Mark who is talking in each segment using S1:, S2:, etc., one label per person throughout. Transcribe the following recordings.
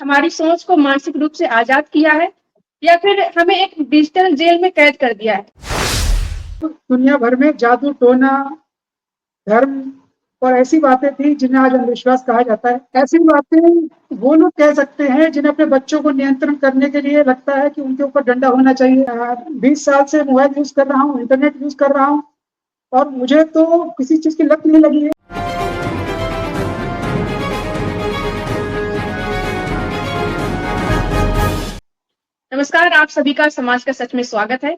S1: हमारी सोच को मानसिक रूप से आजाद किया है या फिर हमें एक डिजिटल जेल में कैद कर दिया है।
S2: दुनिया भर में जादू टोना धर्म और ऐसी बातें थी जिन्हें आज अंधविश्वास कहा जाता है। ऐसी बातें वो लोग कह सकते हैं जिन्हें अपने बच्चों को नियंत्रण करने के लिए लगता है कि उनके ऊपर डंडा होना चाहिए। 20 साल से मोबाइल यूज कर रहा हूँ, इंटरनेट यूज कर रहा हूँ और मुझे तो किसी चीज की लत नहीं लगी है।
S1: नमस्कार, आप सभी का समाज का सच में स्वागत है।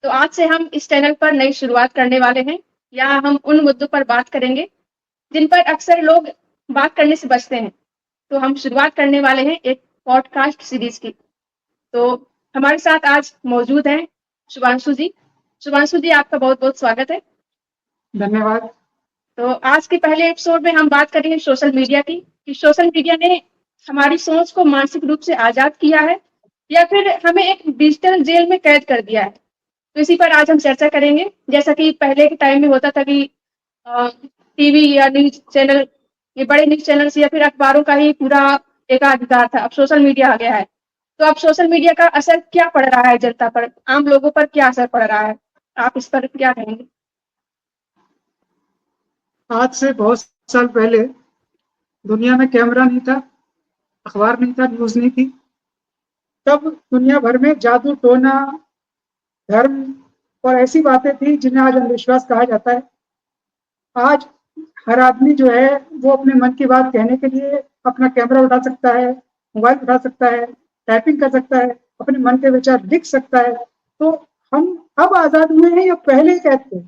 S1: तो आज से हम इस चैनल पर नई शुरुआत करने वाले हैं। यहाँ हम उन मुद्दों पर बात करेंगे जिन पर अक्सर लोग बात करने से बचते हैं। तो हम शुरुआत करने वाले हैं एक पॉडकास्ट सीरीज की। तो हमारे साथ आज मौजूद हैं शुभांशु जी। शुभांशु जी, आपका बहुत बहुत स्वागत है।
S2: धन्यवाद।
S1: तो आज के पहले एपिसोड में हम बात करेंगे सोशल मीडिया की, कि सोशल मीडिया ने हमारी सोच को मानसिक रूप से आजाद किया है या फिर हमें एक डिजिटल जेल में कैद कर दिया है। तो इसी पर आज हम चर्चा करेंगे। जैसा कि पहले के टाइम में होता था कि टीवी या न्यूज चैनल, ये बड़े न्यूज चैनल्स या फिर अखबारों का ही पूरा एकाधिकार था। अब सोशल मीडिया आ गया है। तो अब सोशल मीडिया का असर क्या पड़ रहा है जनता पर, आम लोगों पर क्या असर पड़ रहा है, आप इस पर क्या कहेंगे?
S2: आज से बहुत साल पहले दुनिया में कैमरा नहीं था, अखबार नहीं था, न्यूज नहीं थी। तब दुनिया भर में जादू टोना धर्म और ऐसी बातें थी जिन्हें आज अंधविश्वास कहा जाता है। आज हर आदमी जो है वो अपने मन की बात कहने के लिए अपना कैमरा उठा सकता है, मोबाइल उठा सकता है, टाइपिंग कर सकता है, अपने मन के विचार लिख सकता है। तो हम अब आजाद हुए हैं या पहले कैद थे?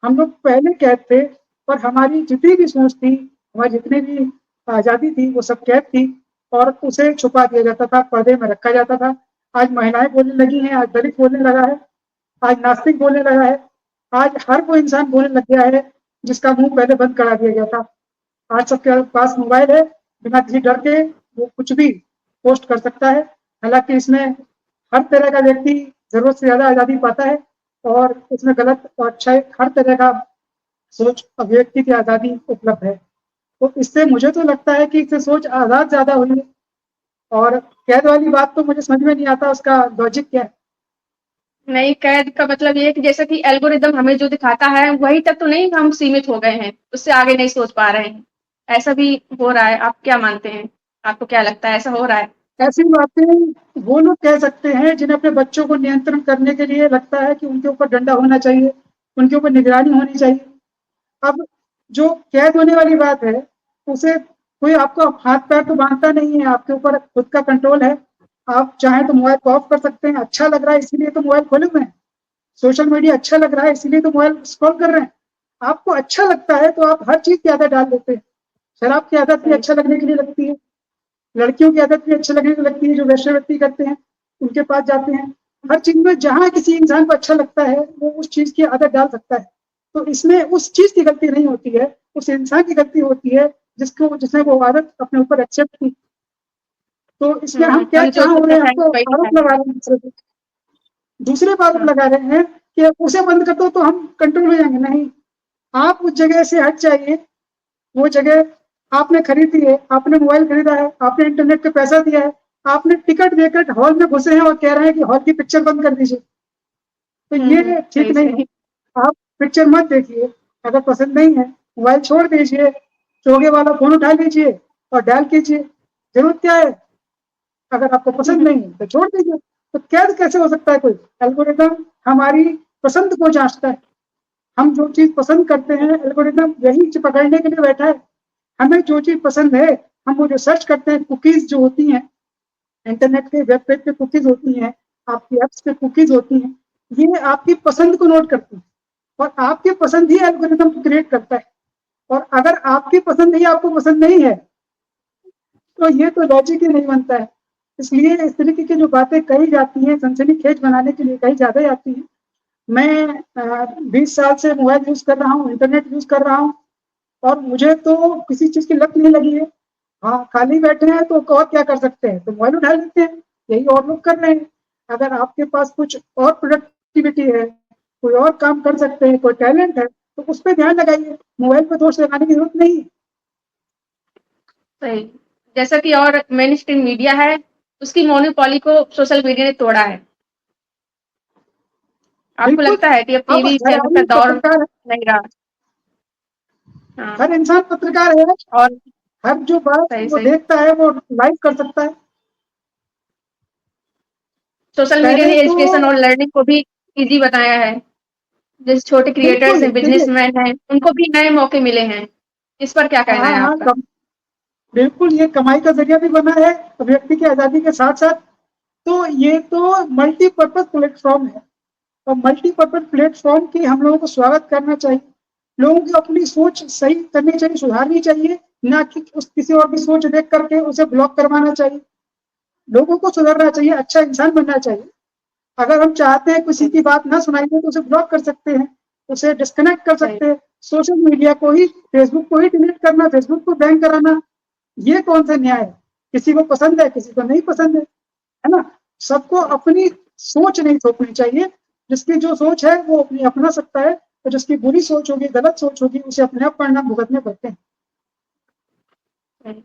S2: हम लोग पहले कैद थे और हमारी जितनी भी सोच थी, हमारी जितनी भी आजादी थी, वो सब कैद थी और उसे छुपा दिया जाता था, पर्दे में रखा जाता था। आज महिलाएं बोलने लगी हैं, आज दलित बोलने लगा है, आज नास्तिक बोलने लगा है, आज हर कोई इंसान बोलने लग गया है जिसका मुंह पहले बंद करा दिया गया था। आज सबके पास मोबाइल है, बिना किसी डर के वो कुछ भी पोस्ट कर सकता है। हालांकि इसमें हर तरह का व्यक्ति जरूरत से ज्यादा आजादी पाता है और इसमें गलत और अच्छा हर तरह का सोच अभिव्यक्ति की आजादी उपलब्ध है। तो इससे मुझे तो लगता है कि इससे सोच आजाद ज्यादा हुई है। और कैद वाली बात तो मुझे समझ में नहीं आता, उसका लॉजिक क्या है?
S1: नहीं, कैद का मतलब ये है कि जैसा कि एल्गोरिदम हमें जो दिखाता है वही तक तो नहीं हम सीमित हो गए हैं, उससे आगे नहीं सोच पा रहे हैं। ऐसा भी हो रहा है, आप क्या मानते हैं? आपको क्या लगता है, ऐसा हो रहा है?
S2: ऐसी बातें वो लोग कह सकते हैं जिन्हें अपने बच्चों को नियंत्रण करने के लिए लगता है कि उनके ऊपर डंडा होना चाहिए, उनके ऊपर निगरानी होनी चाहिए। अब जो कैद होने वाली बात है, उसे कोई आपको हाथ पैर तो बांधता नहीं है, आपके ऊपर खुद का कंट्रोल है। आप चाहें तो मोबाइल को ऑफ कर सकते हैं। अच्छा लग रहा है इसीलिए तो मोबाइल खोले हुए हैं, सोशल मीडिया अच्छा लग रहा है इसीलिए तो मोबाइल स्क्रॉल कर रहे हैं। आपको अच्छा लगता है तो आप हर चीज की आदत डाल देते हैं। शराब की आदत भी अच्छा लगने के लिए लगती है, लड़कियों की आदत भी अच्छी लगने लगती है, जो वैश्य व्यक्ति करते हैं उनके पास जाते हैं। हर चीज में जहां किसी इंसान को अच्छा लगता है वो उस चीज की आदत डाल सकता है। तो इसमें उस चीज की गलती नहीं होती है, उस इंसान की गलती होती है जिसने वो आदत अपने ऊपर एक्सेप्ट की। तो इसमें हम क्या
S1: हम जो
S2: कहाँ हो रहे
S1: करना
S2: हैं,
S1: चाहेंगे
S2: हमको
S1: वही
S2: आरोप
S1: दिखाएंगे।
S2: लगा रहे हैं, दूसरे पर आरोप
S1: हाँ।
S2: लगा रहे हैं कि उसे बंद कर दो तो हम कंट्रोल हो जाएंगे। नहीं, आप उस जगह से हट जाइए। वो जगह आपने खरीदी है, आपने मोबाइल खरीदा है, आपने इंटरनेट पे पैसा दिया है, आपने टिकट देकर हॉल में घुसे हैं और कह रहे हैं कि हॉल की पिक्चर बंद कर दीजिए। तो ये ठीक
S1: सही
S2: नहीं
S1: सही।
S2: है। आप पिक्चर मत देखिए, अगर पसंद नहीं है मोबाइल छोड़ दीजिए, चोगे वाला फोन उठा लीजिए और डायल कीजिए। जरूरत क्या है? अगर आपको पसंद नहीं है तो छोड़ दीजिए। तो कैद कैसे हो सकता है कोई? एल्गोरिदम हमारी पसंद को जांचता है। हम जो चीज पसंद करते हैं एल्गोरिदम यही पकड़ने के लिए बैठा है। हमें जो चीज पसंद है, हम वो जो सर्च करते हैं, कुकीज जो होती हैं इंटरनेट के वेब पेज पे, कुकीज होती हैं, आपकी एप्स पे कुकीज होती हैं, ये आपकी पसंद को नोट करती हैं और आपकी पसंद ही एल्गोरिदम क्रिएट करता है। और अगर आपकी पसंद ही आपको पसंद नहीं है तो ये तो लॉजिक ही नहीं बनता है। इसलिए इस तरीके की जो बातें कही जाती हैं सनसनीखेज बनाने के लिए कही ज्यादा जाती हैं। मैं 20 साल से मोबाइल यूज कर रहा हूँ, इंटरनेट यूज कर रहा हूँ और मुझे तो किसी चीज की लत नहीं लगी है। हाँ, खाली बैठे हैं तो और क्या कर सकते हैं, तो मोबाइल उठा लेते हैं, यही और लोग कर रहे हैं। अगर आपके पास कुछ और प्रोडक्टिविटी है, कोई और काम कर सकते हैं, कोई टैलेंट है, तो उस पर ध्यान लगाइए। मोबाइल पर दोष लगाने की जरूरत नहीं है।
S1: सही। जैसा कि और मेन स्ट्रीम मीडिया है, उसकी मोनोपोली को सोशल मीडिया ने तोड़ा है। आपको
S2: बिल्कुल।
S1: लगता है कि अब
S2: अब
S1: टीवी
S2: हर
S1: चैनल का
S2: आदमी
S1: दौर
S2: पत्रकार है,
S1: नहीं रहा? हाँ,
S2: हर इंसान पत्रकार है,
S1: और
S2: हर जो बात
S1: सही,
S2: वो
S1: सही।
S2: देखता है वो लाइव कर सकता है।
S1: सोशल मीडिया
S2: पहले
S1: ने
S2: तो
S1: एजुकेशन और लर्निंग को भी ईज़ी बनाया है। जैसे छोटे क्रिएटर्स
S2: बिल्कुल
S1: हैं,
S2: देखिए,
S1: बिज़नेसमैन हैं, उनको भी नए मौके मिले हैं। इस पर क्या कहना
S2: हाँ
S1: है
S2: हाँ
S1: आपका?
S2: बिल्कुल, ये कमाई का जरिया भी बना है व्यक्ति की आज़ादी के साथ साथ। तो ये तो मल्टीपर्पज़ प्लेटफ़ॉर्म है और मल्टीपर्पज़ प्लेटफ़ॉर्म की हम लोगों को स्वागत करना चाहिए। लोगों की अपनी सोच सही करनी चाहिए, सुधारनी चाहिए, ना कि उस किसी और की सोच देख करके उसे ब्लॉक करवाना चाहिए। लोगों को सुधरना चाहिए, अच्छा इंसान बनना चाहिए। अगर हम चाहते हैं किसी
S1: सही,
S2: की बात ना सुनाई दे तो उसे ब्लॉक कर सकते हैं, उसे डिस्कनेक्ट कर
S1: सही,
S2: सकते हैं। सोशल मीडिया को ही, फेसबुक को ही डिलीट करना, फेसबुक को बैन कराना, ये कौन सा न्याय है? किसी को पसंद है, किसी को नहीं पसंद है ना? सबको
S1: सही,
S2: अपनी सोच नहीं थोपनी चाहिए। जिसकी जो सोच है वो अपनी अपना सकता है, और जिसकी बुरी सोच होगी, गलत सोच होगी, उसे अपने आप परिणाम भुगतने पड़ते हैं।
S1: सही।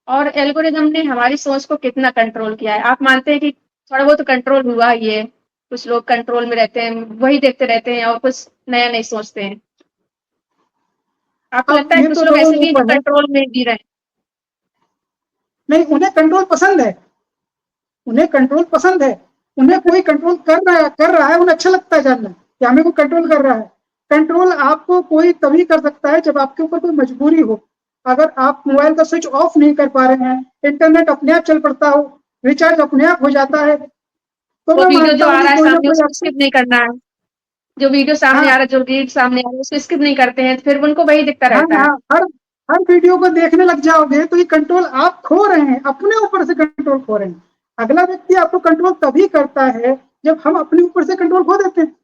S1: और एल्गोरिदम ने हमारी सोच को कितना कंट्रोल किया है? आप मानते हैं कि थोड़ा बहुत कंट्रोल हुआ ही है? कुछ लोग कंट्रोल में रहते हैं, वही देखते रहते हैं और कुछ नया नहीं सोचते हैं। आपको
S2: अब
S1: लगता है
S2: ये
S1: कुछ
S2: तो
S1: लोग
S2: लोगों
S1: ऐसे
S2: के
S1: भी हैं जो
S2: ऊपर है।
S1: कंट्रोल में जी रहे हैं?
S2: नहीं, उन्हें कंट्रोल पसंद है, उन्हें कंट्रोल पसंद है। उन्हें कोई कंट्रोल कर रहा है, उन्हें अच्छा लगता है जानना कि हमें कोई कंट्रोल कर रहा है। कंट्रोल आपको कोई तभी कर सकता है जब आपके ऊपर कोई मजबूरी हो। अगर आप मोबाइल का स्विच ऑफ नहीं कर पा रहे हैं, इंटरनेट अपने आप चल पड़ता हो, रिचार्ज अपने आप हो जाता है, तो
S1: वो
S2: मैं
S1: वीडियो
S2: मानता
S1: जो
S2: हूँ
S1: आ
S2: कि
S1: रहा है
S2: कोई ना
S1: सामने
S2: कोई
S1: उसको
S2: आपको,
S1: स्किप नहीं करना है। जो वीडियो सामने आ
S2: हाँ
S1: रहा है, जो रील सामने आ रहा है उसको स्किप नहीं करते हैं, फिर उनको वही दिखता
S2: हाँ
S1: रहता है।
S2: हाँ, हर वीडियो को देखने लग जाओगे तो ये कंट्रोल आप खो रहे हैं, अपने ऊपर से कंट्रोल खो रहे हैं। अगला व्यक्ति आपको कंट्रोल तभी करता है जब हम अपने ऊपर से कंट्रोल खो देते हैं।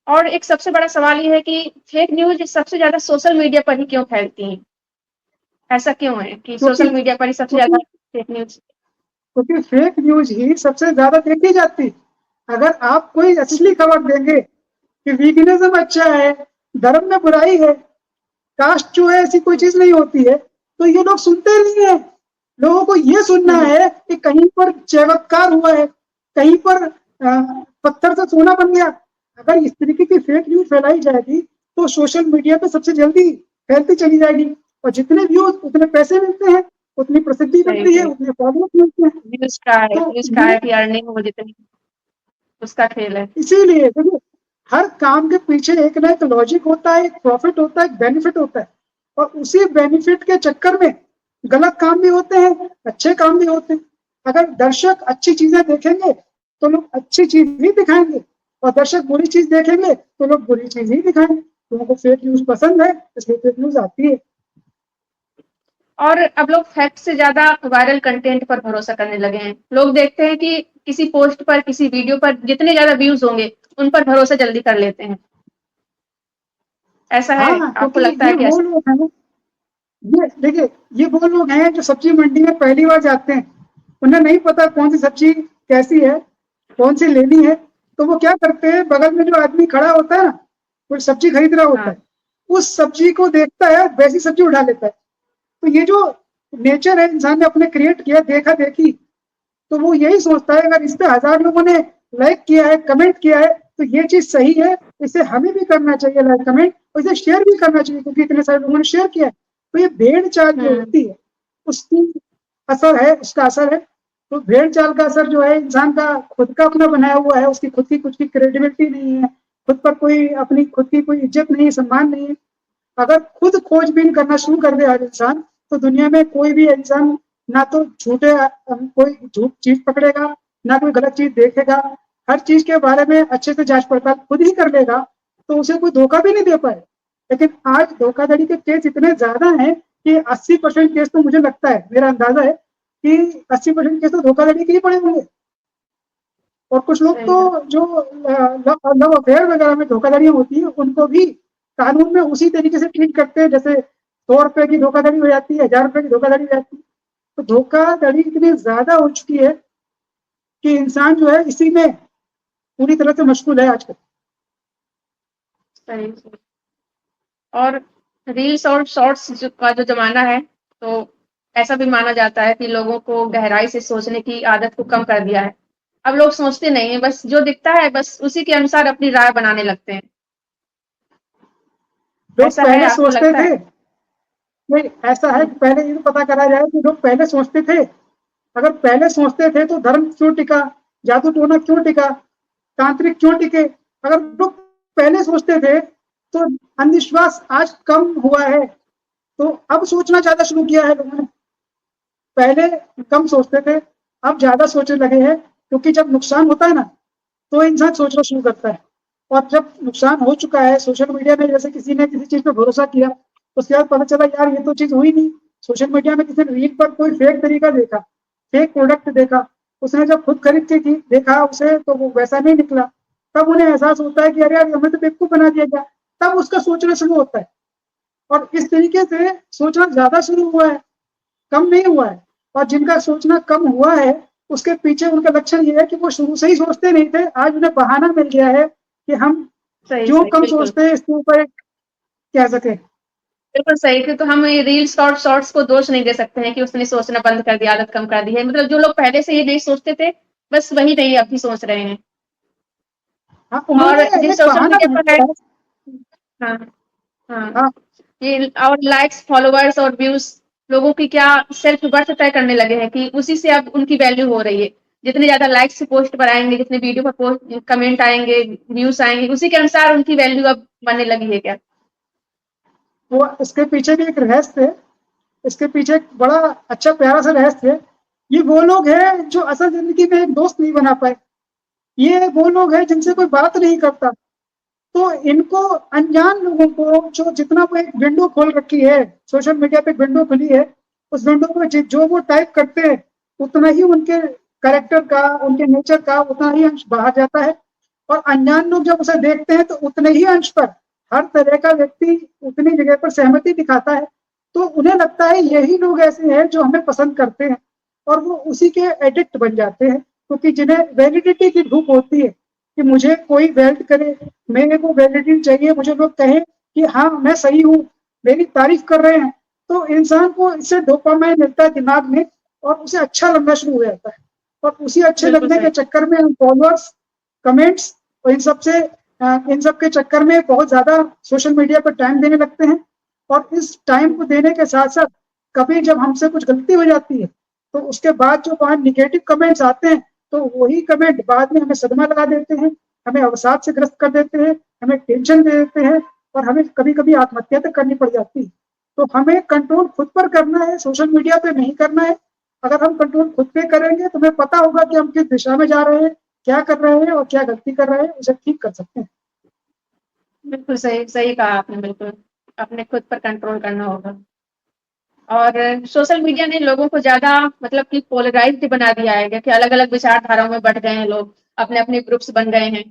S1: और एक सबसे बड़ा सवाल ये है कि फेक न्यूज़ सबसे ज़्यादा सोशल मीडिया पर ही क्यों फैलती हैं? ऐसा क्यों है कि
S2: क्योंकि
S1: सोशल मीडिया पर ही सबसे ज़्यादा
S2: क्योंकि
S1: फेक न्यूज़?
S2: क्योंकि फेक न्यूज ही सबसे ज्यादा देखी जाती। अगर आप कोई असली खबर देंगे कि वीगनिज्म अच्छा है, धर्म में बुराई है, कास्ट जो है ऐसी कोई चीज नहीं होती है, तो ये लोग सुनते नहीं है। लोगों को ये सुनना
S1: हुँ,
S2: है कि कहीं पर चमत्कार हुआ है, कहीं पर पत्थर से सोना बन गया। अगर इस तरीके की फेक न्यूज फैलाई जाएगी तो सोशल मीडिया पे सबसे जल्दी फैलती चली जाएगी, और जितने व्यूज उतने पैसे मिलते हैं, उतनी प्रसिद्धि
S1: सही,
S2: मिलती है,
S1: सही।
S2: उतने फॉलोअर्स मिलते हैं। तो
S1: न्यूज़ का
S2: ये
S1: है कि अर्निंग हो जितनी, उसका खेल है।
S2: इसीलिए देखिए, हर काम के पीछे एक ना एक लॉजिक होता है, एक प्रॉफिट होता है, एक बेनिफिट होता है, और उसी बेनिफिट के चक्कर में गलत काम भी होते हैं, अच्छे काम भी होते हैं। अगर दर्शक अच्छी चीजें देखेंगे तो लोग अच्छी चीज ही दिखाएंगे, और दर्शक बुरी चीज देखेंगे तो लोग बुरी चीज ही दिखाएंगे। लोगों को फेक न्यूज पसंद है, इसलिए फेक न्यूज आती है।
S1: और अब लोग फैक्ट से ज़्यादा वायरल कंटेंट पर भरोसा करने लगे हैं। लोग देखते हैं कि किसी पोस्ट पर, किसी वीडियो पर जितने ज़्यादा व्यूज़ होंगे, उन पर भरोसा जल्दी कर लेते हैं। ऐसा है?
S2: हाँ,
S1: आपको
S2: क्योंकि
S1: लगता
S2: ये
S1: है कि
S2: वो
S1: ऐसा?
S2: लोग हैं, ये देखिए, ये वो लोग हैं जो सब्जी मंडी में पहली बार जाते हैं। उन्हें नहीं पता कौन सी सब्जी कैसी है, कौन सी लेनी है। तो वो क्या करते हैं, बगल में जो आदमी खड़ा होता है ना, कोई सब्जी खरीद रहा होता
S1: हाँ,
S2: है, उस सब्जी को देखता है, वैसी सब्जी उठा लेता है। तो ये जो नेचर है इंसान ने अपने क्रिएट किया, देखा देखी, तो वो यही सोचता है अगर इस पे 1000 लोगों ने लाइक किया है, कमेंट किया है, तो ये चीज सही है, इसे हमें भी करना चाहिए लाइक कमेंट, और इसे शेयर भी करना चाहिए क्योंकि इतने सारे लोगों ने शेयर किया है। तो ये भेड़ चाल जो
S1: हुँ,
S2: होती है, उसकी असर है, उसका असर है। तो भेड़ चाल का असर जो है इंसान का खुद का अपना बनाया हुआ है, उसकी खुद की कुछ की क्रेडिबिलिटी नहीं है, खुद पर कोई अपनी खुद की कोई इज्जत नहीं है, सम्मान नहीं है। अगर खुद खोजबीन करना शुरू कर दे हर इंसान, तो दुनिया में कोई भी इंसान ना तो झूठे कोई झूठ चीज पकड़ेगा, ना कोई गलत चीज देखेगा। हर चीज के बारे में अच्छे से जांच पड़ताल खुद ही कर लेगा, तो उसे कोई धोखा भी नहीं दे पाए। लेकिन आज धोखाधड़ी के केस इतने ज्यादा हैं कि 80% केस तो मुझे लगता है, मेरा अंदाजा है कि 80% केस तो धोखाधड़ी के ही पड़े होंगे। और कुछ लोग
S1: सही है।
S2: तो जो लव अफेयर वगैरह में धोखाधड़ियां होती है, उनको भी कानून में उसी तरीके से ट्रीट करते हैं, जैसे 100 रुपए की धोखाधड़ी हो जाती है, 1000 रुपए की धोखाधड़ी हो जाती है। तो धोखाधड़ी इतनी ज्यादा हो चुकी है कि इंसान जो है इसी में पूरी तरह से मशगूल है आजकल।
S1: सही, सही। और रील्स और शॉर्ट्स का जो ज़माना है, तो ऐसा भी माना जाता है कि लोगों को गहराई से सोचने की आदत को कम कर दिया है। अब लोग सोचते नहीं हैं, बस जो दिखता है बस उसी के अनुसार अपनी राय बनाने लगते हैं।
S2: लोग
S1: ऐसा है,
S2: पहले
S1: आपको
S2: सोचते
S1: लगता है?
S2: थे, नहीं ऐसा है
S1: हुँ,
S2: कि पहले ये तो पता करा जाए कि लोग पहले सोचते थे, अगर पहले सोचते थे तो धर्म क्यों टिका, जादू टोना क्यों टिका, तांत्रिक क्यों टिके। अगर लोग पहले सोचते थे तो अंधविश्वास आज कम हुआ है, तो अब सोचना ज्यादा शुरू किया है लोगों ने। पहले कम सोचते थे, अब ज्यादा सोचने लगे हैं, क्योंकि जब नुकसान होता है ना तो इंसान सोचना शुरू करता है। और जब नुकसान हो चुका है, सोशल मीडिया में जैसे किसी ने किसी चीज पे भरोसा किया, उसके बाद पता चला यार ये तो चीज हुई नहीं। सोशल मीडिया में किसी ने रील पर कोई फेक तरीका देखा, फेक प्रोडक्ट देखा, उसने जब खुद खरीद के देखा उसे तो वो वैसा नहीं निकला, तब उन्हें एहसास होता है कि अरे यार हमें तो बेवकूफ बना दिया गया। तब उसका सोचना शुरू होता है, और इस तरीके से सोचना ज्यादा शुरू हुआ है, कम नहीं हुआ है। और जिनका सोचना कम हुआ है उसके पीछे उनका लक्षण ये है कि वो शुरू से ही सोचते नहीं थे, आज उन्हें बहाना मिल गया है कि हम
S1: सही,
S2: क्यों
S1: सही,
S2: कम
S1: बिल्कुल।
S2: सोचते हैं इसके ऊपर एक कह सके।
S1: बिल्कुल सही, कि तो हम ये रील्स और शॉर्ट्स को दोष नहीं दे सकते हैं कि उसने सोचना बंद कर दिया, आदत कम कर दी है। मतलब जो लोग पहले से ये नहीं सोचते थे, बस वही नहीं अभी सोच रहे हैं।
S2: हाँ,
S1: और
S2: उन्होंने
S1: जिन
S2: एक
S1: सोशल
S2: बहाना
S1: मीडिया
S2: बना
S1: पर है,
S2: दिया है।
S1: हाँ, हाँ,
S2: हाँ,
S1: ये और लाइक्स, फॉलोवर्स और व्यूज़ लोगों की क्या सेल्फ वर्थ तय करने लगे हैं कि उसी से अब उनकी वैल्यू हो रही है। जितने ज़्यादा लाइक्स पोस्ट पर आएँगे, जितने वीडियो पर पोस्ट कमेंट आएँगे, व्यूज़ आएँगे, उसी के अनुसार उनकी वैल्यू अब बनने लगी है क्या?
S2: वो इसके पीछे भी एक रहस्य है, इसके पीछे एक बड़ा अच्छा प्यारा सा रहस्य है। ये वो लोग हैं जो असल जिंदगी में एक दोस्त नहीं बना पाए, ये वो लोग हैं जिनसे कोई बात नहीं करता। तो इनको अनजान लोगों को जो जितना वो एक विंडो खोल रखी है, सोशल मीडिया पे एक विंडो खुली है, उस विंडो में जो वो टाइप करते हैं उतना ही उनके कैरेक्टर का, उनके नेचर का उतना ही अंश बाहर जाता है। और अनजान लोग जब उसे देखते हैं तो उतने ही अंश पर हर तरह का व्यक्ति उतनी जगह पर सहमति दिखाता है। तो उन्हें लगता है यही लोग ऐसे हैं जो हमें पसंद करते हैं, और वो उसी के एडिक्ट बन जाते हैं, क्योंकि जिन्हें वैलिडिटी की भूख होती है कि मुझे कोई वैलिड करे, मेरे को वैलिडिटी चाहिए, मुझे लोग कहें कि हाँ मैं सही हूँ, मेरी तारीफ कर रहे हैं। तो इंसान को इससे डोपामाइन मिलता है दिमाग में, और उसे अच्छा लगना शुरू हो जाता है। और उसी अच्छे
S1: बिल्कुल
S2: लगने के
S1: सही।
S2: चक्कर में हम फॉलोअर्स, कमेंट्स और इन सब के चक्कर में बहुत ज्यादा सोशल मीडिया पर टाइम देने लगते हैं। और इस टाइम को देने के साथ साथ कभी जब हमसे कुछ गलती हो जाती है तो उसके बाद जो वहाँ निगेटिव कमेंट्स आते हैं, तो वही कमेंट बाद में हमें सदमा लगा देते हैं, हमें अवसाद से ग्रस्त कर देते हैं, हमें टेंशन दे देते हैं, और हमें कभी कभी आत्महत्या तक करनी पड़ जाती है। तो हमें कंट्रोल खुद पर करना है, सोशल मीडिया पे नहीं करना है। अगर हम कंट्रोल खुद पे करेंगे तो हमें पता होगा कि हम किस दिशा में जा रहे हैं, क्या कर रहे हैं और क्या गलती कर रहे हैं, उसे ठीक कर सकते हैं।
S1: बिल्कुल सही, सही कहा आपने बिल्कुल। अपने खुद पर कंट्रोल करना होगा। और सोशल मीडिया ने लोगों को ज़्यादा मतलब कि पोलराइज़्ड बना दिया है कि अलग-अलग विचारधाराओं में बँट गए हैं लोग, अपने-अपने ग्रुप्स बन गए हैं।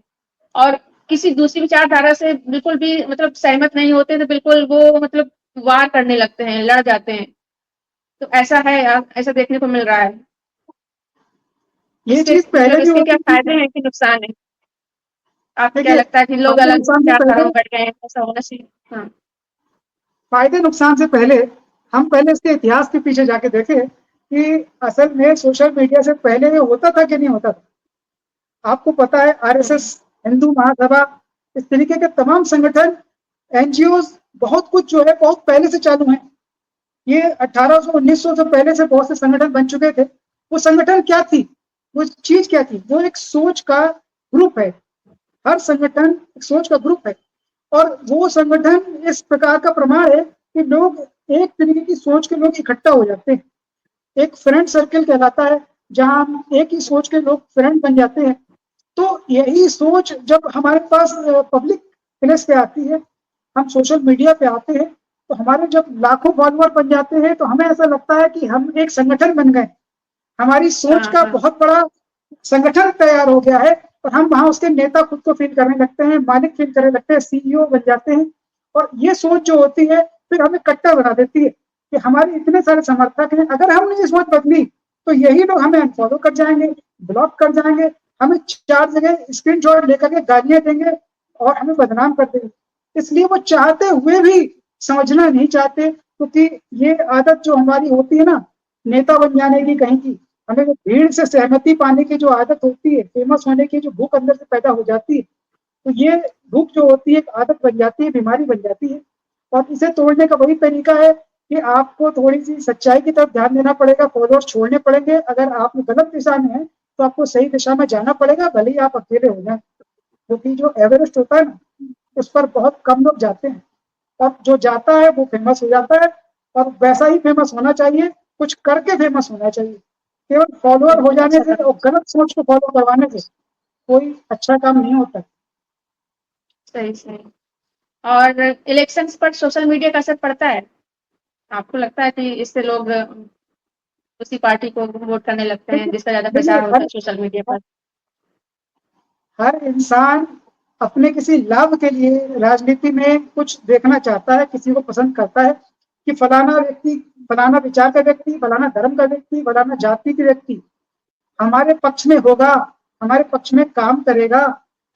S1: और किसी दूसरी विचारधारा से बिल्कुल भी मतलब सहमत नहीं होते तो बिल्कुल वो मतलब वार करने लगते हैं, लड़ जाते हैं। तो ऐसा है यार, ऐसा देखने को मिल रहा है।
S2: ये
S1: इसके
S2: चीज
S1: मतलब
S2: पहले भी
S1: इसके क्या
S2: होती थी।
S1: फ़ायदे हैं कि नुकसान है? आपको क्या
S2: देखिए,
S1: लगता है कि लोग
S2: फायदे
S1: अलग
S2: नुकसान से
S1: विचारधाराओं
S2: पहले
S1: में बँट गए हैं, ऐसा होना चाहिए? हाँ,
S2: फायदे नुकसान से पहले हम पहले इसके इतिहास के पीछे जाके देखें कि असल में सोशल मीडिया से पहले ये होता था कि नहीं होता था। आपको पता है आरएसएस,
S1: हुँ,
S2: हिंदू महासभा, इस तरीके के तमाम संगठन, एनजीओ, बहुत कुछ जो है बहुत पहले से चालू है। ये 1800 1900 से पहले से बहुत से संगठन बन चुके थे। वो संगठन क्या थी, वो चीज क्या थी, वो एक सोच का ग्रुप है। हर संगठन एक सोच का ग्रुप है, और वो संगठन इस प्रकार का प्रमाण है कि लोग एक तरीके की सोच के लोग इकट्ठा हो जाते हैं। एक फ्रेंड सर्कल कहलाता है, जहां हम एक ही सोच के लोग फ्रेंड बन जाते हैं। तो यही सोच जब हमारे पास पब्लिक प्लेस पे आती है, हम सोशल मीडिया पे आते हैं, तो हमारे जब लाखों फॉलोअर बन जाते हैं तो हमें ऐसा लगता है कि हम एक संगठन बन गए, हमारी सोच
S1: हाँ,
S2: का
S1: हाँ।
S2: बहुत बड़ा संगठन तैयार हो गया है, और हम वहां उसके नेता खुद को फील करने लगते हैं, मालिक फील करने लगते हैं, सीईओ बन जाते हैं। और ये सोच जो होती है फिर हमें कट्टर बना देती है कि हमारे इतने सारे समर्थक हैं, अगर हमने ये सोच बदली तो यही लोग हमें अनफॉलो कर जाएंगे, ब्लॉक कर जाएंगे, हमें चार जगह स्क्रीनशॉट लेकर के गालियां देंगे और हमें बदनाम कर देंगे। इसलिए वो चाहते हुए भी समझना नहीं चाहते, क्योंकि ये आदत जो हमारी होती है ना, नेता बन जाने की कहीं की, हमें जो भीड़ से सहमति पाने की जो आदत होती है, फेमस होने की जो भूख अंदर से पैदा हो जाती है, तो ये भूख जो होती है एक आदत बन जाती है, बीमारी बन जाती है। और इसे तोड़ने का वही तरीका है कि आपको थोड़ी-सी सच्चाई की तरफ ध्यान देना पड़ेगा, फॉलोअर्स छोड़ने पड़ेंगे। अगर आप गलत दिशा में हैं, तो आपको सही दिशा में जाना पड़ेगा, भले ही आप अकेले हो जाएँ। क्योंकि जो एवरेस्ट होता है ना, उस पर बहुत कम लोग जाते हैं, और जो जाता है वो फेमस हो जाता है, और वैसा ही फेमस होना चाहिए, कुछ करके फेमस होना चाहिए। केवल फॉलोअर हो
S1: कुछ
S2: जाने
S1: अच्छा
S2: से
S1: करना
S2: और गलत सोच को फॉलो करवाने से कोई अच्छा काम नहीं होता।
S1: सही, सही। और इलेक्शंस पर सोशल मीडिया का असर पड़ता है? आपको लगता है कि इससे लोग उसी पार्टी को वोट करने लगते हैं
S2: देखिए
S1: जिसका ज़्यादा
S2: देखिए
S1: प्रचार होता है सोशल मीडिया पर?
S2: हर इंसान अपने किसी लाभ के लिए राजनीति में कुछ देखना चाहता है, किसी को पसंद करता है कि फलाना व्यक्ति, फलाना विचार का व्यक्ति, फलाना धर्म का व्यक्ति, फलाना जाति के व्यक्ति हमारे पक्ष में होगा, हमारे पक्ष में काम करेगा,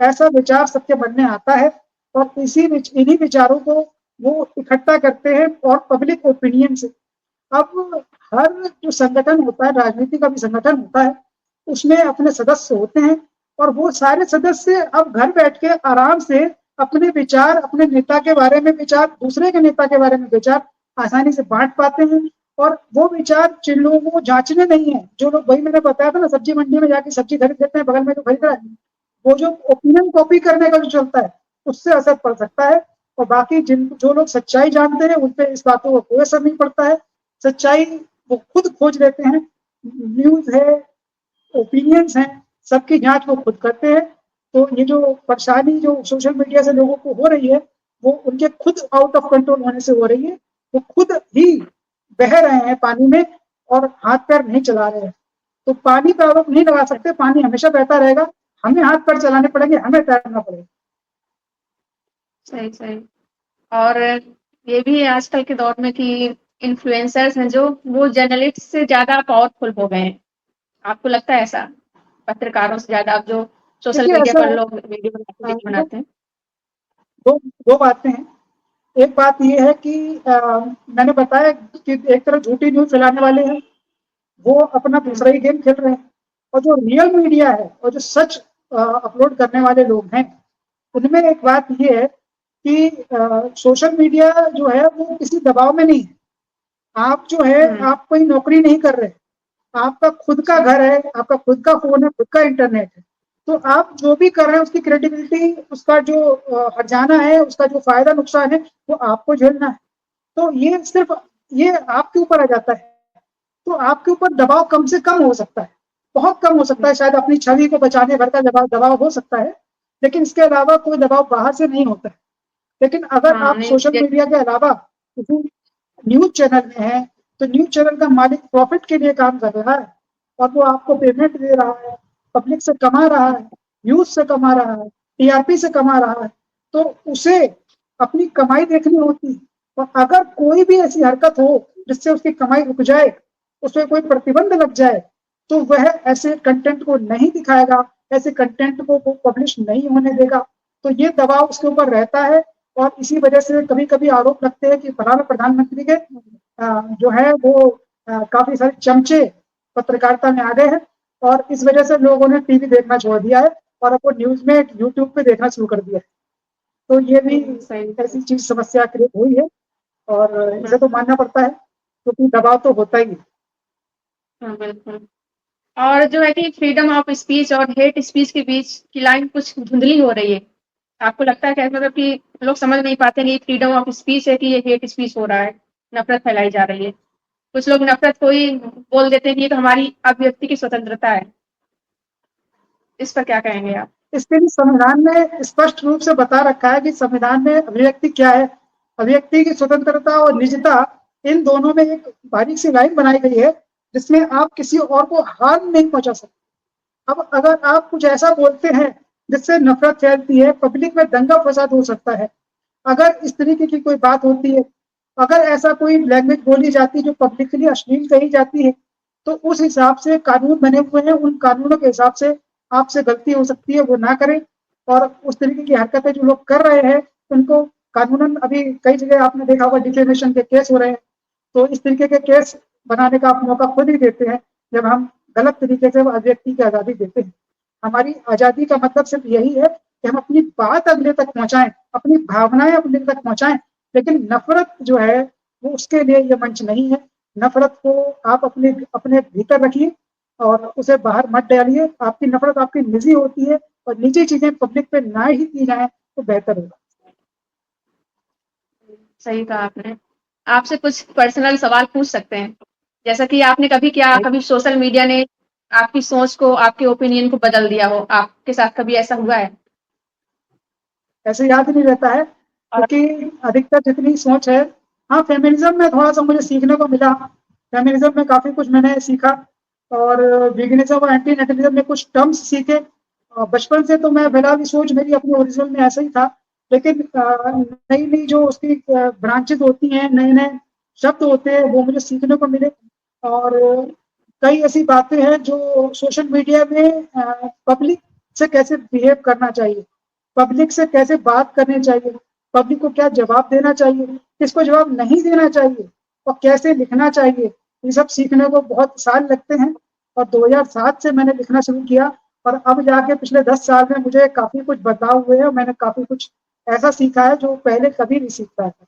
S2: ऐसा विचार सबके मन में आता है, और इन्हीं विचारों को वो इकट्ठा करते हैं और पब्लिक ओपिनियन से। अब हर जो संगठन होता है, राजनीति का भी संगठन होता है, उसमें अपने सदस्य होते हैं, और वो सारे सदस्य अब घर बैठ के आराम से अपने विचार, अपने नेता के बारे में विचार, दूसरे के नेता के बारे में विचार आसानी से बांट पाते हैं। और वो विचार जिन लोगों को जांचने नहीं है, जो लोग, वही मैंने बताया था ना, सब्जी मंडी में जाके सब्जी खरीद लेते हैं, बगल में जो खरीद रहा है, वो जो ओपिनियन कॉपी करने का जो चलता है, उससे असर पड़ सकता है। और बाकी जिन जो लोग सच्चाई जानते हैं, उन पे इस बातों का कोई असर नहीं पड़ता है। सच्चाई वो खुद खोज लेते हैं, न्यूज है, ओपिनियंस हैं, सबकी जांच वो खुद करते हैं। तो ये जो परेशानी जो सोशल मीडिया से लोगों को हो रही है, वो उनके खुद आउट ऑफ कंट्रोल होने से हो रही है। वो खुद ही बह रहे हैं पानी में, और हाथ पैर नहीं चला रहे हैं। तो पानी पे आरोप नहीं लगा सकते, पानी हमेशा बहता रहेगा, हमें हाथ पैर चलाने पड़ेंगे, हमें तैरना पड़ेगा।
S1: सही, सही। और ये भी है आजकल के दौर में कि इन्फ्लुएंसर्स हैं जो, वो जर्नलिस्ट से ज़्यादा पावरफुल हो गए हैं। आपको लगता है ऐसा? पत्रकारों से ज़्यादा अब जो सोशल
S2: देखिए
S1: मीडिया
S2: ऐसा
S1: पर
S2: है,
S1: लोग वीडियो
S2: दो
S1: बनाते हैं।
S2: दो दो बातें हैं। एक बात ये है कि मैंने बताया कि एक तरफ झूठी न्यूज फैलाने वाले हैं, वो अपना
S1: हुँ,
S2: दूसरा ही गेम खेल रहे हैं, और जो रियल मीडिया है और जो सच अपलोड करने वाले लोग हैं, उनमें एक बात ये है कि सोशल मीडिया जो है वो किसी दबाव में नहीं है। आप जो है,
S1: हुँ,
S2: आप कोई नौकरी नहीं कर रहे, आपका खुद का
S1: अच्छा,
S2: घर है, आपका खुद का फ़ोन है, खुद का इंटरनेट है। तो आप जो भी कर रहे हैं उसकी क्रेडिबिलिटी, उसका जो हर्जाना है, उसका जो फ़ायदा-नुकसान है, वो आपको झेलना है। तो ये सिर्फ़ ये आपके ऊपर आ जाता है। तो आपके ऊपर दबाव कम से कम हो सकता है, बहुत कम हो सकता
S1: हुँ,
S2: है, शायद अपनी छवि को बचाने भर का दबाव दबाव हो सकता है, लेकिन इसके अलावा कोई दबाव बाहर से नहीं होता है। लेकिन अगर
S1: हाँ,
S2: आप
S1: नहीं
S2: सोशल मीडिया के अलावा किसी न्यूज़ चैनल में हैं, तो न्यूज़ चैनल का मालिक प्रॉफ़िट के लिए काम कर रहा है, और वो आपको पेमेंट दे रहा है, पब्लिक से कमा रहा है, व्यूज़ से कमा रहा है, टीआरपी से कमा रहा है, तो उसे अपनी कमाई देखनी होती है। और अगर कोई भी ऐसी हरकत हो जिससे उसकी कमाई रुक जाए, उसपे कोई प्रतिबंध लग जाए, तो वह ऐसे कंटेंट को नहीं दिखाएगा, ऐसे कंटेंट को वो पब्लिश नहीं होने देगा। तो ये दबाव उसके ऊपर रहता है, और इसी वजह से कभी-कभी आरोप लगते हैं कि फलाना प्रधानमंत्री के जो है वो काफ़ी सारे चमचे पत्रकारिता में आ गए हैं, और इस वजह से लोगों ने टीवी देखना छोड़ दिया है, और अब वो न्यूज़ में यूट्यूब पे देखना शुरू कर दिया है। तो ये भी
S1: सही,
S2: ऐसी चीज़ समस्या क्रिएट हुई है, और
S1: हाँ,
S2: इसे तो मानना पड़ता है, क्योंकि दबाव तो होता ही है।
S1: हाँ, बिल्कुल। और जो है कि फ्रीडम ऑफ स्पीच और हेट स्पीच के बीच की लाइन कुछ धुंधली हो रही है। आपको लगता है क्या, मतलब कि लोग समझ नहीं पाते कि ये फ्रीडम ऑफ स्पीच है कि ये हेट स्पीच हो रहा है, नफ़रत फैलाई जा रही है। कुछ लोग नफ़रत को ही बोल देते हैं कि ये तो हमारी अभिव्यक्ति की स्वतंत्रता है। इस पर क्या कहेंगे आप?
S2: इसके लिए संविधान ने स्पष्ट रूप से बता रखा है कि संविधान में अभिव्यक्ति क्या है। अभिव्यक्ति की स्वतंत्रता और निजता, इन दोनों में एक बारीक सी लाइन बनाई गई है, जिसमें आप किसी और को हार्म नहीं पहुंचा सकते। अब अगर आप कुछ ऐसा बोलते हैं जिससे नफरत फैलती है, पब्लिक में दंगा फसाद हो सकता है, अगर इस तरीके की कोई बात होती है, अगर ऐसा कोई लैंग्वेज बोली जाती है जो पब्लिकली अश्लील कही जाती है, तो उस हिसाब से कानून बने हुए हैं, उन कानूनों के हिसाब से आपसे गलती हो सकती है, वो ना करें। और उस तरीके की हरकतें जो लोग कर रहे हैं, उनको कानूनन अभी कई जगह आपने देखा होगा डिफेमेशन के केस हो रहे हैं, तो इस तरीके के केस बनाने का आप मौका खुद ही देते हैं जब हम गलत तरीके से अभिव्यक्ति की आज़ादी देते हैं। हमारी आज़ादी का मतलब सिर्फ यही है कि हम अपनी बात अगले तक पहुँचाएँ, अपनी भावनाएँ अगले तक पहुँचाएँ, लेकिन नफ़रत जो है वो उसके लिए ये मंच नहीं है। नफ़रत को आप अपने भीतर रखिए और उसे बाहर मत डालिए। आपकी नफ़रत आपकी निजी होती है और निजी चीज़ें पब्लिक पे ना ही की जाएँ तो बेहतर होगा।
S1: सही कहा आपने। आपसे कुछ पर्सनल सवाल पूछ सकते हैं? जैसा कि आपने कभी सोशल मीडिया ने आपकी सोच को, आपके ओपिनियन को बदल दिया हो, आपके साथ कभी ऐसा हुआ है?
S2: ऐसे याद नहीं रहता है
S1: और
S2: क्योंकि अधिकतर जितनी सोच है, हाँ, फेमिनिज़्म में थोड़ा-सा मुझे सीखने को मिला। फेमिनिज़्म में काफ़ी कुछ मैंने सीखा और वेगिनिज़्म और एंटी नेटलिज़्म में कुछ टर्म्स सीखे। बचपन से तो मैं फिलहाल सोच मेरी अपनी ओरिजिनल में ऐसा ही था, लेकिन नई-नई जो उसकी ब्रांचेज़ होती हैं, नए-नए शब्द होते हैं, वो मुझे सीखने को मिले और कई ऐसी बातें हैं जो सोशल मीडिया में पब्लिक से कैसे बिहेव करना चाहिए, पब्लिक से कैसे बात करनी चाहिए, पब्लिक को क्या जवाब देना चाहिए, किसको जवाब नहीं देना चाहिए और कैसे लिखना चाहिए। ये सब सीखने को बहुत साल लगते हैं और 2007 से मैंने लिखना शुरू किया और अब जाके पिछले 10 साल में मुझे काफ़ी कुछ बदलाव हुए हैं और मैंने काफ़ी कुछ ऐसा सीखा है जो पहले कभी नहीं सीख पाया था।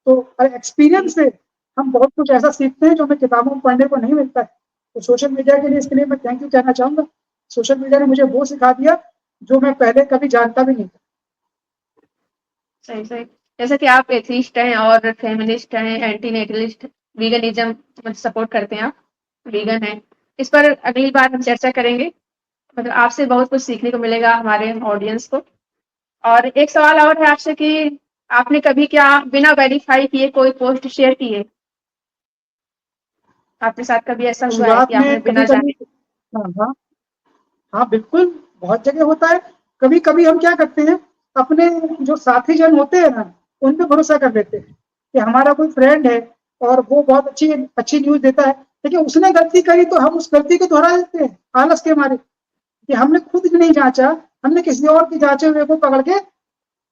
S2: तो एक्सपीरियंस से हम बहुत कुछ ऐसा सीखते हैं जो हमें किताबों में पढ़ने को नहीं मिलता है। तो सोशल मीडिया के लिए इसके लिए मैं थैंक यू कहना चाहूँगा। सोशल मीडिया ने मुझे वो सिखा दिया जो मैं पहले कभी जानता भी नहीं था।
S1: सही, सही। जैसे कि आप एथिस्ट हैं और फेमिनिस्ट हैं, एंटी नेटलिस्ट, वीगनिज़्म मतलब सपोर्ट करते हैं आप, वीगन हैं। इस पर अगली बार हम चर्चा करेंगे। मतलब आपसे बहुत कुछ सीखने को मिलेगा हमारे ऑडियंस को। और एक सवाल और है आपसे कि आपने कभी क्या बिना वेरीफ़ाई किए कोई पोस्ट शेयर की है? आपके साथ कभी ऐसा हुआ है
S2: शुरुआत
S1: कि आपने
S2: में
S1: बिना
S2: कभी-कभी
S1: जाने
S2: हाँ, हाँ। हाँ, बिल्कुल, बहुत जगह होता है। कभी-कभी हम क्या करते हैं, अपने जो साथी जन होते हैं ना, उन पे भरोसा कर लेते हैं, कि हमारा कोई फ्रेंड है और वो बहुत अच्छी अच्छी न्यूज़ देता है, लेकिन उसने गलती करी तो हम उस गलती को दोहरा देते हैं, आलस के मारे, कि हमने खुद नहीं जाँचा, हमने किसी और के जाँचे हुए को पकड़ के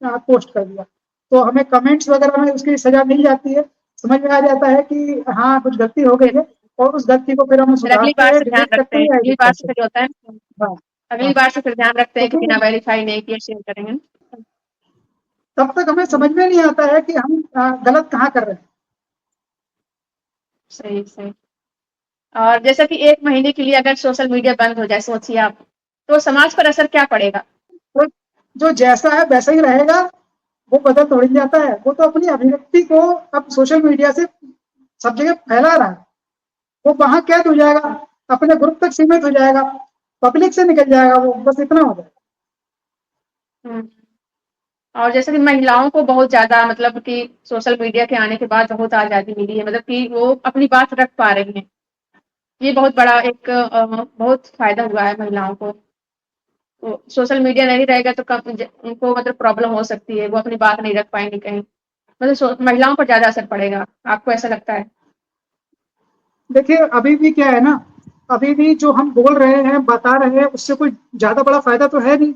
S2: पोस्ट कर दिया। तो हमें कमेंट्स वगैरह में उसकी सज़ा मिल जाती है, समझ में आ जाता है कि हाँ, कुछ गलती हो गई है और उस गलती को फिर हम
S1: फिर अगली
S2: सुधारते
S1: बार
S2: हैं,
S1: से ध्यान
S2: डिलीट
S1: रखते
S2: करते
S1: हैं
S2: हैं या
S1: अगली
S2: एडिट
S1: बार से
S2: करते हैं।
S1: फिर होता है
S2: हाँ,
S1: अगली
S2: हाँ।
S1: बार से फिर ध्यान रखते
S2: तो
S1: हैं कि
S2: फिर
S1: बिना वेरीफ़ाई नहीं किए शेयर करेंगे।
S2: तब तक हमें समझ में नहीं आता है कि हम गलत कहाँ कर रहे हैं।
S1: सही, सही। और जैसा कि 1 महीने के लिए अगर सोशल मीडिया बंद हो जाए, सोचिए आप, तो समाज पर असर क्या पड़ेगा?
S2: तो जो जैसा है वैसा ही रहेगा, वो बदल थोड़ी ना जाता है। वो तो अपनी अभिव्यक्ति को अब सोशल मीडिया से सब जगह फैला रहा है। वो वहाँ कैद हो जाएगा, अपने ग्रुप तक सीमित हो जाएगा, पब्लिक से निकल जाएगा वो, बस इतना हो जाएगा।
S1: हुँ। और जैसे कि महिलाओं को बहुत ज़्यादा मतलब कि सोशल मीडिया के आने के बाद बहुत आज़ादी मिली है, मतलब कि वो अपनी बात रख पा रही हैं। ये बहुत बड़ा एक बहुत फ़ायदा हुआ है महिलाओं को। तो सोशल मीडिया नहीं रहेगा तो कब ज उनको मतलब प्रॉब्लम हो सकती है, वो अपनी बात नहीं रख पाएँगी कहीं। मतलब महिलाओं पर ज़्यादा असर पड़ेगा, आपको ऐसा लगता है?
S2: देखिए, अभी भी क्या है ना, अभी भी जो हम बोल रहे हैं, बता रहे हैं, उससे कोई ज़्यादा बड़ा फ़ायदा तो है नहीं।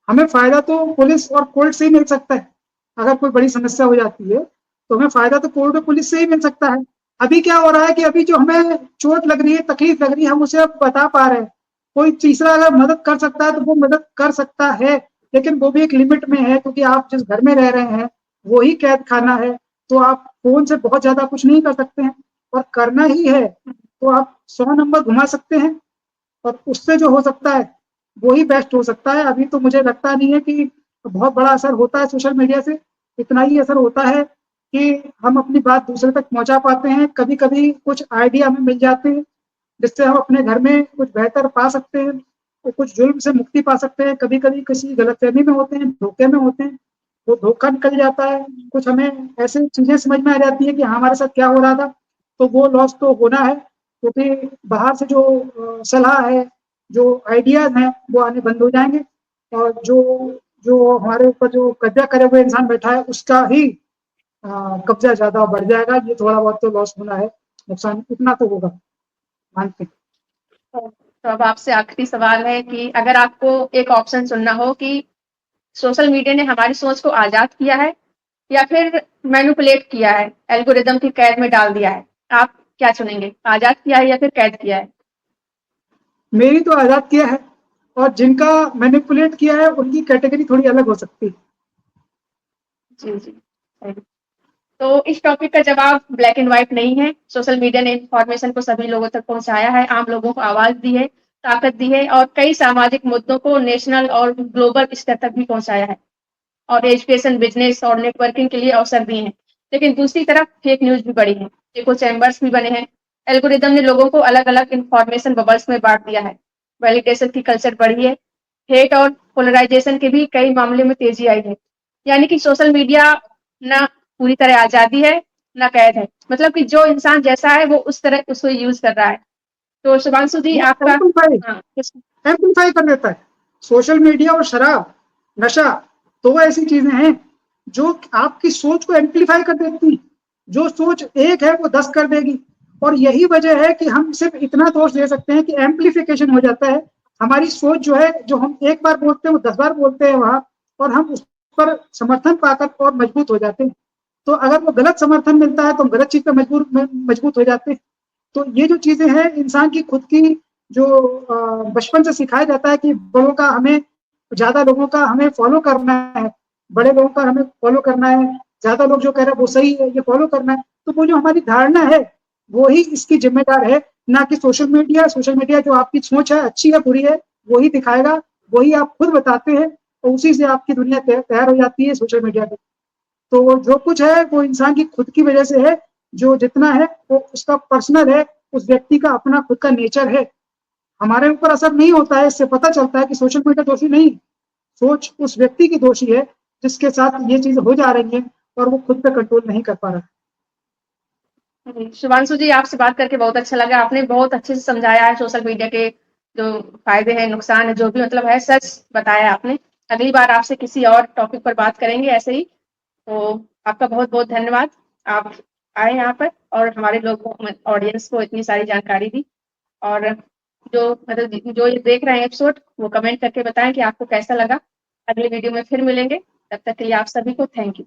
S2: हमें फ़ायदा तो पुलिस और कोर्ट से ही मिल सकता है। अगर कोई बड़ी समस्या हो जाती है, तो हमें फ़ायदा तो कोर्ट और पुलिस से ही मिल सकता है। अभी क्या हो रहा है कि अभी जो हमें चोट लग रही है, तकलीफ़ लग रही है, हम उसे अब बता पा रहे हैं। कोई तीसरा अगर मदद कर सकता है, तो वो मदद कर सकता है, लेकिन वो भी एक लिमिट में है क्योंकि आप जिस घर में रह रहे हैं, वो ही कैद खाना है, तो आप फ़ोन से बहुत ज़्यादा कुछ नहीं कर सकते हैं और करना ही है तो आप 100 नंबर घुमा सकते हैं और उससे जो हो सकता है वो ही बेस्ट हो सकता है। अभी तो मुझे लगता नहीं है कि बहुत बड़ा असर होता है सोशल मीडिया से। इतना ही असर होता है कि हम अपनी बात दूसरे तक पहुंचा पाते हैं। कभी-कभी कुछ आइडिया हमें मिल जाते हैं जिससे हम अपने घर में कुछ बेहतर पा सकते हैं और कुछ जुल्म से मुक्ति पा सकते हैं। कभी-कभी किसी गलतफहमी में होते हैं, धोखे में होते हैं, वो धोखा निकल जाता है। कुछ हमें ऐसी चीज़ें समझ में आ जाती है कि हाँ, हमारे साथ क्या हो रहा था, तो वो लॉस तो होना है क्योंकि बाहर से जो सलाह है, जो आइडियाज़ हैं, वो आने बंद हो जाएँगे और जो जो हमारे ऊपर जो कब्ज़ा करे हुए इंसान बैठा है, उसका ही कब्ज़ा ज़्यादा बढ़ जाएगा। ये थोड़ा बहुत तो लॉस होना है, नुकसान इतना तो होगा, मानते हैं।
S1: तो अब आपसे आखिरी सवाल है कि अगर आपको एक ऑप्शन चुनना हो कि सोशल मीडिया ने हमारी सोच को आज़ाद किया है या फिर मैनिपुलेट किया है, एल्गोरिदम की कैद में डाल दिया है? आप क्या चुनेंगे, आजाद किया है या फिर कैद किया है?
S2: मेरी तो आजाद किया है, और जिनका मैनिपुलेट किया है उनकी कैटेगरी थोड़ी अलग हो सकती है।
S1: जी जी, सही। तो इस टॉपिक का जवाब ब्लैक एंड व्हाइट नहीं है। सोशल मीडिया ने इंफॉर्मेशन को सभी लोगों तक पहुंचाया है, आम लोगों को आवाज दी है, ताकत दी है, और कई सामाजिक मुद्दों को नेशनल और ग्लोबल स्तर तक भी पहुंचाया है, और एजुकेशन, बिजनेस और नेटवर्किंग के लिए अवसर दिए हैं। लेकिन दूसरी तरफ फेक न्यूज भी बढ़ी है, इको चैम्बर्स भी बने हैं। एल्गोरिदम ने लोगों को अलग अलग इंफॉर्मेशन बबल्स में बांट दिया है, वैलिडेशन की कल्चर बढ़ी है, हेट और पोलराइजेशन के भी कई मामले में तेजी आई है। यानी कि सोशल मीडिया ना पूरी तरह आजादी है, ना कैद है। मतलब कि जो इंसान जैसा है वो उस तरह उसको यूज कर रहा है। तो शुभांशु जी
S2: वो
S1: आपका।
S2: एम्पलीफाई
S1: हाँ,
S2: एम्पलीफाई कर देता है। सोशल मीडिया और शराब, नशा, तो ऐसी चीजें हैं जो आपकी सोच को एम्पलीफाई कर देती। जो सोच एक है वो 10 कर देगी। और यही वजह है कि हम सिर्फ इतना दोष दे सकते हैं कि एम्पलीफिकेशन हो जाता है। हमारी सोच जो है, जो हम एक बार बोलते हैं वो 10 बार बोलते हैं वहां, और हम उस पर समर्थन पाकर और मजबूत हो जाते हैं। तो अगर वो गलत समर्थन मिलता है तो हम गलत चीज पर मजबूत हो जाते हैं। तो ये जो चीजें हैं, इंसान की खुद की जो बचपन से सिखाया जाता है कि बड़ों का हमें, ज्यादा लोगों का हमें फॉलो करना है, बड़े लोगों का हमें फॉलो करना है, ज्यादा लोग जो कह रहे हैं वो सही है, ये फॉलो करना है। तो वो जो हमारी धारणा है वो ही इसकी जिम्मेदार है, ना कि सोशल मीडिया। सोशल मीडिया जो आपकी सोच है, अच्छी है बुरी है, वही दिखाएगा, वही आप खुद बताते हैं, और उसी से आपकी दुनिया तैयार हो जाती है सोशल मीडिया पे। तो जो कुछ है वो इंसान की खुद की वजह से है। जो जितना है वो उसका पर्सनल है, उस व्यक्ति का अपना खुद का नेचर है। हमारे ऊपर असर नहीं होता है। इससे पता चलता है कि सोशल मीडिया दोषी नहीं, सोच उस व्यक्ति की दोषी है जिसके साथ ये चीजें हो जा रही हैं और वो खुद पे कंट्रोल नहीं कर पा रहा।
S1: शुभांशु जी आपसे बात करके बहुत अच्छा लगा। आपने बहुत अच्छे से समझाया है सोशल मीडिया के जो फायदे हैं, नुकसान है, जो भी मतलब है सच बताया आपने। अगली बार आपसे किसी और टॉपिक पर बात करेंगे ऐसे ही। तो आपका बहुत बहुत धन्यवाद, आप आए यहाँ पर और हमारे लोगों ऑडियंस को इतनी सारी जानकारी दी। और जो मतलब जो ये देख रहे हैं एपिसोड, वो कमेंट करके बताएं कि आपको कैसा लगा। अगले वीडियो में फिर मिलेंगे, तब तक के लिए आप सभी को थैंक यू।